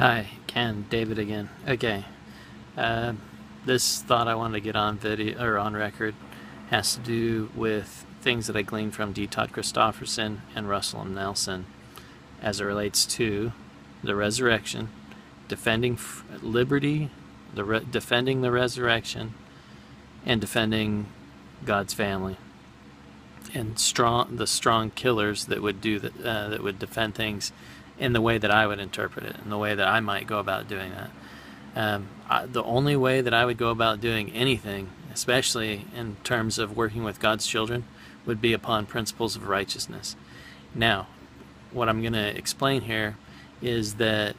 Hi, Ken, David again. Okay, uh, this thought I wanted to get on video or on record has to do with things that I gleaned from D. Todd Christofferson and Russell M. Nelson as it relates to the resurrection, defending liberty, defending the resurrection, and defending God's family, and the strong killers that would do that would defend things in the way that I would interpret it, in the way that I might go about doing that. The only way that I would go about doing anything, especially in terms of working with God's children, would be upon principles of righteousness. Now, what I'm going to explain here is that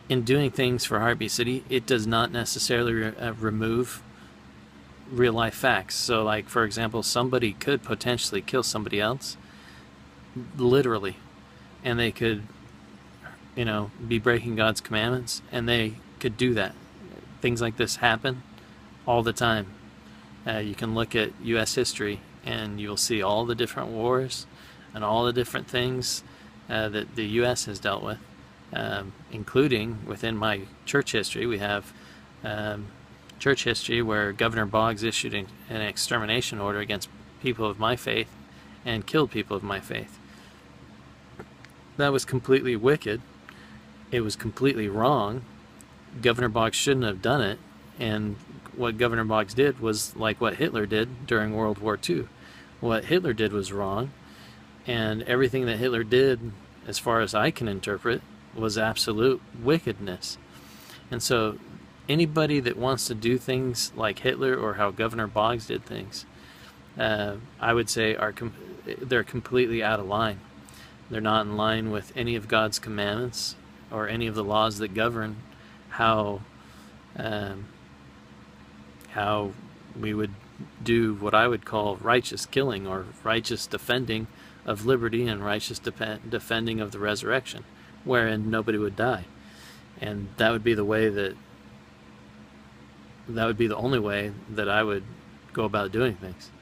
in doing things for Heartbeat City, it does not necessarily remove real life facts. So, like, for example, somebody could potentially kill somebody else, literally, and they could, be breaking God's commandments, and they could do that. Things like this happen all the time. You can look at U.S. history, and you'll see all the different wars and all the different things that the U.S. has dealt with, including within my church history. We have church history where Governor Boggs issued an extermination order against people of my faith and killed people of my faith. That was completely wicked. It was completely wrong. Governor Boggs shouldn't have done it, and what Governor Boggs did was like what Hitler did during World War II. What Hitler did was wrong, and everything that Hitler did, as far as I can interpret, was absolute wickedness. And so anybody that wants to do things like Hitler or how Governor Boggs did things, I would say they're completely out of line. They're not in line with any of God's commandments or any of the laws that govern how we would do what I would call righteous killing or righteous defending of liberty and righteous defending of the resurrection, wherein nobody would die. And that would be the only way that I would go about doing things.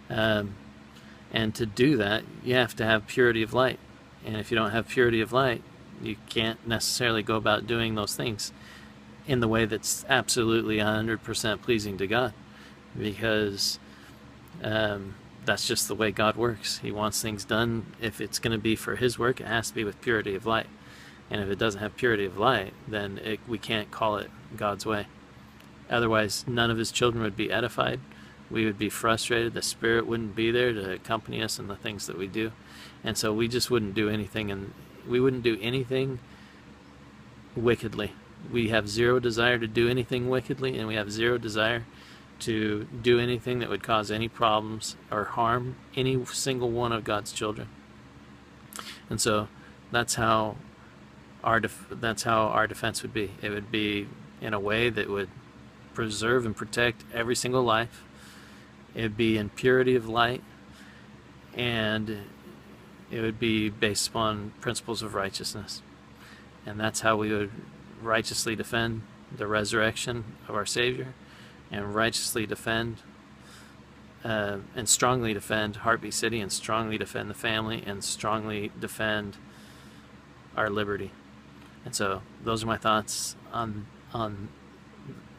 And to do that, you have to have purity of light. And if you don't have purity of light, you can't necessarily go about doing those things in the way that's absolutely 100% pleasing to God, because that's just the way God works. He wants things done. If it's going to be for His work, it has to be with purity of light. And if it doesn't have purity of light, then we can't call it God's way. Otherwise, none of His children would be edified. We would be frustrated. The Spirit wouldn't be there to accompany us in the things that we do. And so we just wouldn't do anything, and we wouldn't do anything wickedly. We have zero desire to do anything wickedly, and we have zero desire to do anything that would cause any problems or harm any single one of God's children. And so that's how our defense would be. It would be in a way that would preserve and protect every single life. It would be in purity of light, and it would be based upon principles of righteousness. And that's how we would righteously defend the resurrection of our Savior, and righteously defend and strongly defend Heartbeat City, and strongly defend the family, and strongly defend our liberty. And so those are my thoughts on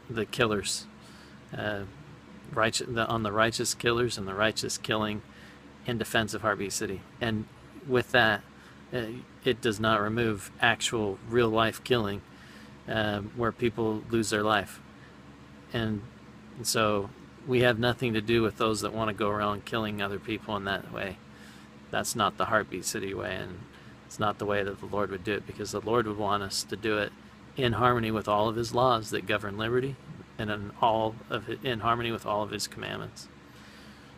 the killers, on the righteous killers and the righteous killing in defense of Heartbeat City. And with that, it does not remove actual real life killing where people lose their life. And so we have nothing to do with those that want to go around killing other people in that way. That's not the Heartbeat City way, and it's not the way that the Lord would do it, because the Lord would want us to do it in harmony with all of His laws that govern liberty, and in harmony with all of His commandments.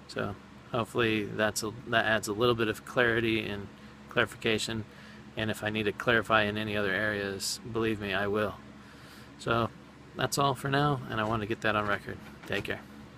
So hopefully that adds a little bit of clarity and clarification, and if I need to clarify in any other areas, believe me, I will. So that's all for now, and I want to get that on record. Take care.